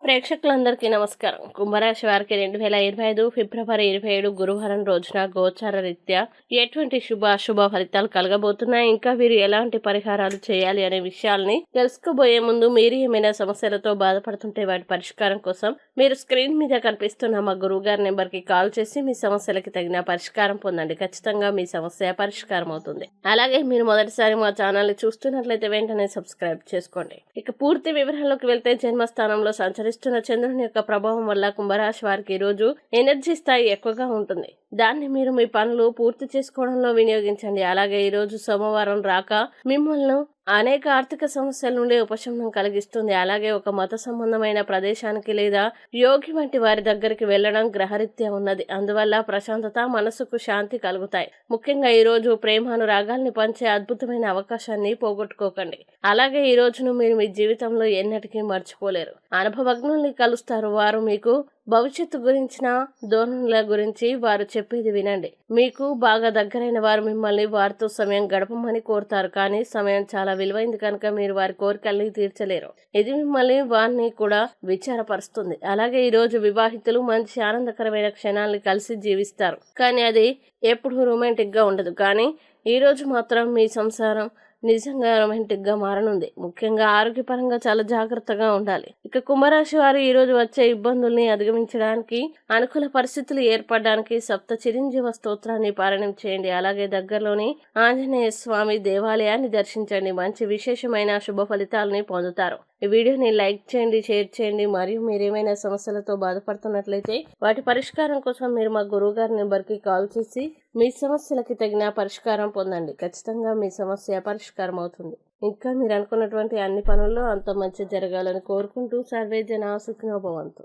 ప్రేక్షకులందరికీ నమస్కారం. కుంభరాశి వారికి 2025 ఫిబ్రవరి 27 గురువారం రోజున గోచార రీత్యా ఎటువంటి శుభ ఫలితాలు కలగబోతున్నాయి, ఇంకా వీరు ఎలాంటి పరిహారాలు చేయాలి అనే విషయాల్ని తెలుసుకోబోయే ముందు మీరు ఏమైనా సమస్యలతో బాధపడుతుంటే వాటి పరిష్కారం కోసం మీరు స్క్రీన్ మీద కనిపిస్తున్న మా గురువుగారి నెంబర్కి కాల్ చేసి మీ సమస్యలకి తగిన పరిష్కారం పొందండి. ఖచ్చితంగా మీ సమస్య పరిష్కారం అవుతుంది. అలాగే మీరు మొదటిసారి మా ఛానల్ని చూస్తున్నట్లయితే వెంటనే సబ్స్క్రైబ్ చేసుకోండి. ఇక పూర్తి వివరాల్లోకి వెళ్తే జన్మస్థానంలో సంచరిస్తున్న చంద్రుని యొక్క ప్రభావం వల్ల కుంభరాశి వారికి ఈ రోజు ఎనర్జీ స్థాయి ఎక్కువగా ఉంటుంది. దాన్ని మీరు మీ పనులు పూర్తి చేసుకోవడంలో వినియోగించండి. అలాగే ఈ రోజు సోమవారం రాక మిమ్మల్ని అనేక ఆర్థిక సమస్యల నుండి ఉపశమనం కలిగిస్తుంది. అలాగే ఒక మత సంబంధమైన ప్రదేశానికి లేదా యోగి వంటి వారి దగ్గరికి వెళ్లడం గ్రహరీత్యా ఉన్నది. అందువల్ల ప్రశాంతత, మనసుకు శాంతి కలుగుతాయి. ముఖ్యంగా ఈ రోజు ప్రేమానురాగాల్ని పంచే అద్భుతమైన అవకాశాన్ని పోగొట్టుకోకండి. అలాగే ఈ రోజును మీరు మీ జీవితంలో ఎన్నటికీ మర్చిపోలేరు. అనుభవజ్ఞుల్ని కలుస్తారు. వారు మీకు భవిష్యత్తు గురించిన ధోరణుల గురించి వారు చెప్పేది వినండి. మీకు బాగా దగ్గరైన వారు మిమ్మల్ని వారితో సమయం గడపమని కోరుతారు, కానీ సమయం చాలా విలువైంది కనుక మీరు వారి కోరికల్ని తీర్చలేరు. ఇది మిమ్మల్ని వారిని కూడా విచారపరుస్తుంది. అలాగే ఈ రోజు వివాహితులు మంచి ఆనందకరమైన క్షణాల్ని కలిసి జీవిస్తారు, కానీ అది ఎప్పుడు రొమాంటిక్ గా ఉండదు. కానీ ఈ రోజు మాత్రం మీ సంసారం నిజంగా రొమాంటిక్ గా మారనుంది. ముఖ్యంగా ఆరోగ్యపరంగా చాలా జాగ్రత్తగా ఉండాలి. ఇక కుంభరాశి వారు ఈ రోజు వచ్చే ఇబ్బందుల్ని అధిగమించడానికి, అనుకూల పరిస్థితులు ఏర్పడడానికి సప్త చిరంజీవ స్తోత్రాన్ని పారాయణం చేయండి. అలాగే దగ్గరలోని ఆంజనేయ స్వామి దేవాలయాన్ని దర్శించండి. మంచి విశేషమైన శుభ ఫలితాలని పొందుతారు. ఈ వీడియోని లైక్ చేయండి, షేర్ చేయండి. మరియు మీరేమైనా సమస్యలతో బాధపడుతున్నట్లయితే వాటి పరిష్కారం కోసం మీరు మా గురువు గారి నెంబర్కి కాల్ చేసి మీ సమస్యలకి తగిన పరిష్కారం పొందండి. ఖచ్చితంగా మీ సమస్య పరిష్కారం అవుతుంది. ఇంకా మీరు అనుకున్నటువంటి అన్ని పనుల్లో అంత మంచి జరగాలని కోరుకుంటూ సర్వే జన సుఖినో భవంతు.